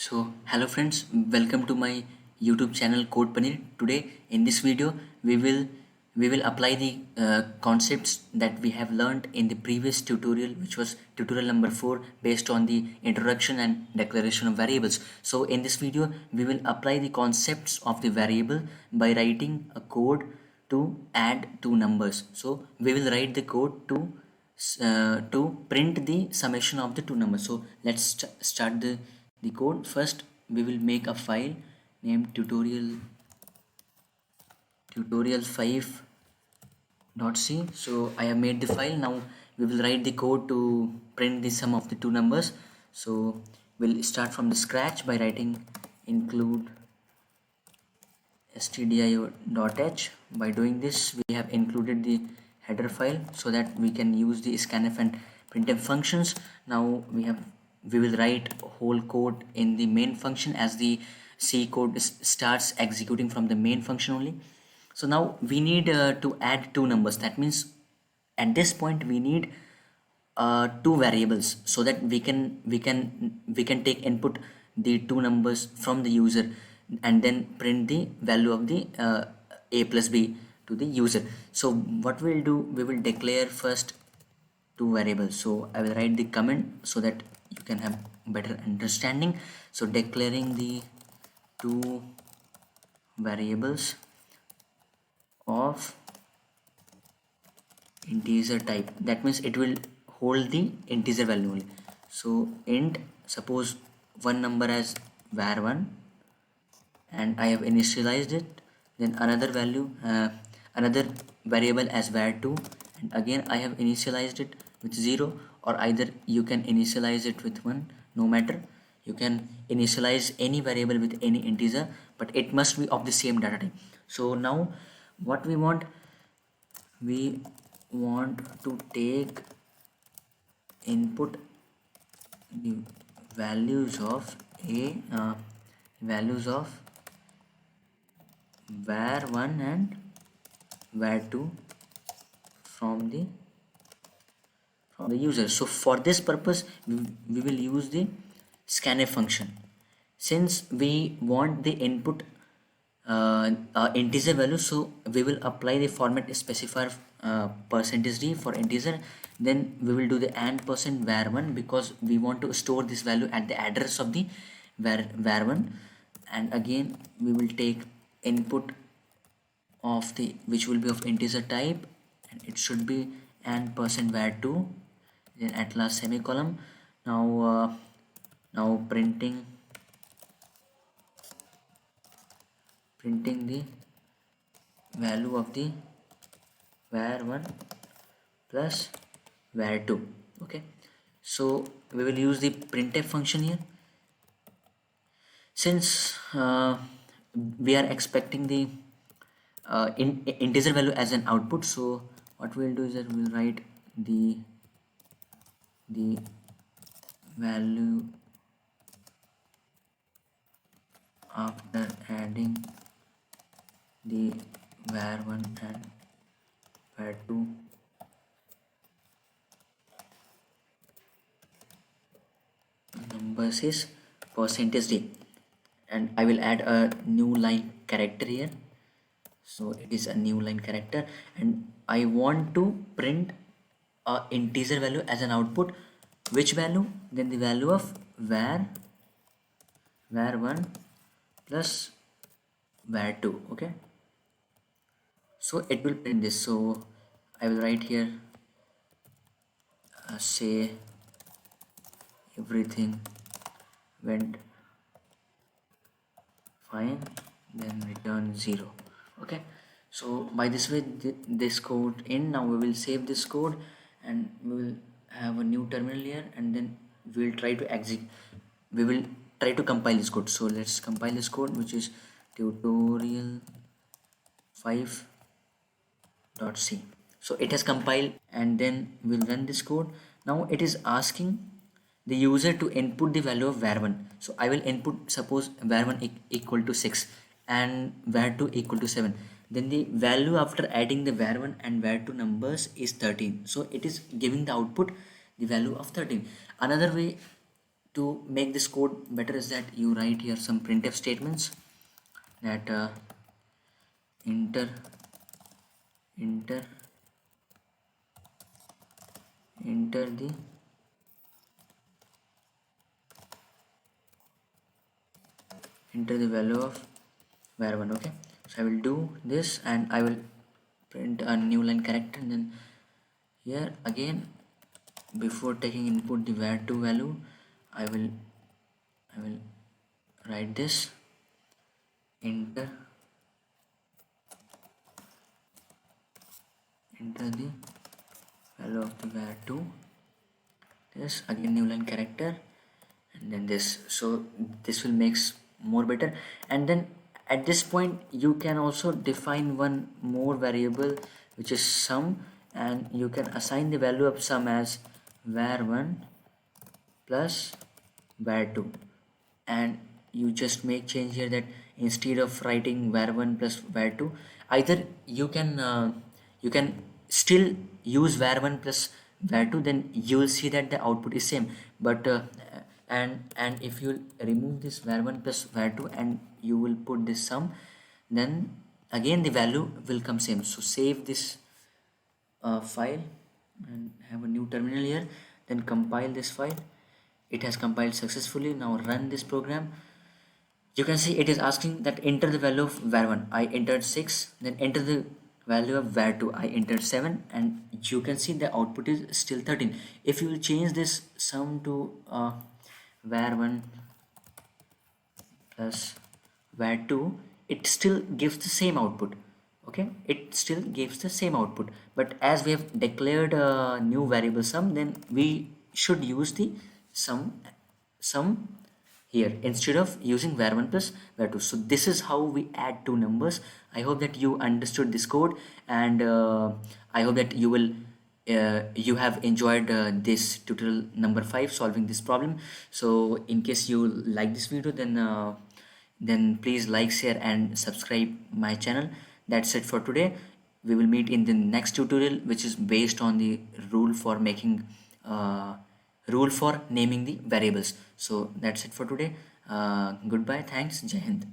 So hello friends, welcome to my YouTube channel Code Paneer. Today in this video we will apply the concepts that we have learned in the previous tutorial, which was tutorial number 4, based on the introduction and declaration of variables. So in this video we will apply the concepts of the variable by writing a code to add two numbers. So we will write the code to print the summation of the two numbers. So let's start the code. First we will make a file named tutorial5.c. So I have made the file. Now we will write the code to print the sum of the two numbers. So we'll start from the scratch by writing include stdio.h. By doing this, we have included the header file so that we can use the scanf and printf functions. Now we will write whole code in the main function, as the C code starts executing from the main function only. So now we need to add two numbers. That means at this point we need two variables, so that we can take input the two numbers from the user and then print the value of the a plus b to the user. So what we'll do, we will declare first two variables. So I will write the comment so that you can have better understanding. So declaring the two variables of integer type, that means it will hold the integer value only. So int, suppose one number as var1 and I have initialized it, then another value another variable as var2, and again I have initialized it with 0, or either you can initialize it with 1, no matter. You can initialize any variable with any integer, but it must be of the same data type. So now what we want to take input the values of values of var1 and var2 from the user. So for this purpose we will use the scanf function. Since we want the input integer value, so we will apply the format specifier %d for integer. Then we will do the and %var1, because we want to store this value at the address of the var1. And again we will take input of the which will be of integer type, and it should be and %var2, then at last semicolon. Now printing the value of the var1 plus var2. Okay, so we will use the printf function here. Since we are expecting the integer value as an output, so what we'll do is that we'll write the value after adding the var1 and var2 numbers is %d, and I will add a new line character here. So it is a new line character, and I want to print a integer value as an output. Which value? Then the value of var1 plus var2. Okay, so it will print this. So I will write here say everything went fine, then return 0. Okay, so by this way this code in. Now we will save this code and we will have a new terminal here, and then we will try to compile this code. So let's compile this code, which is tutorial5.c. so it has compiled, and then we'll run this code. Now it is asking the user to input the value of var1. So I will input, suppose var1 equal to 6 and var2 equal to 7. Then the value after adding the var1 and var2 numbers is 13. So it is giving the output the value of 13. Another way to make this code better is that you write here some printf statements that enter enter enter the value of var1. Okay, so I will do this and I will print a new line character, and then here again, before taking input the var2 value, I will write this enter the value of the var2, this again new line character, and then this. So this will makes more better. And then at this point you can also define one more variable, which is sum, and you can assign the value of sum as var1 plus var2, and you just make change here that instead of writing var1 plus var2, either you can still use var1 plus var2, then you will see that the output is same. But and if you remove this var1 plus var2 and you will put this sum, then again the value will come same. So save this file and have a new terminal here, then compile this file. It has compiled successfully. Now run this program. You can see it is asking that enter the value of var1. I entered 6, then enter the value of var2. I entered 7, and you can see the output is still 13. If you will change this sum to var1 plus var2, it still gives the same output. Okay, it still gives the same output, but as we have declared a new variable sum, then we should use the sum here instead of using var1 plus var2. So this is how we add two numbers. I hope that you understood this code, and I hope that you have enjoyed this tutorial number 5, solving this problem. So in case you like this video, then please like, share and subscribe my channel. That's it for today. We will meet in the next tutorial, which is based on the rule for making rule for naming the variables. So that's it for today. Goodbye, thanks, Jai Hind.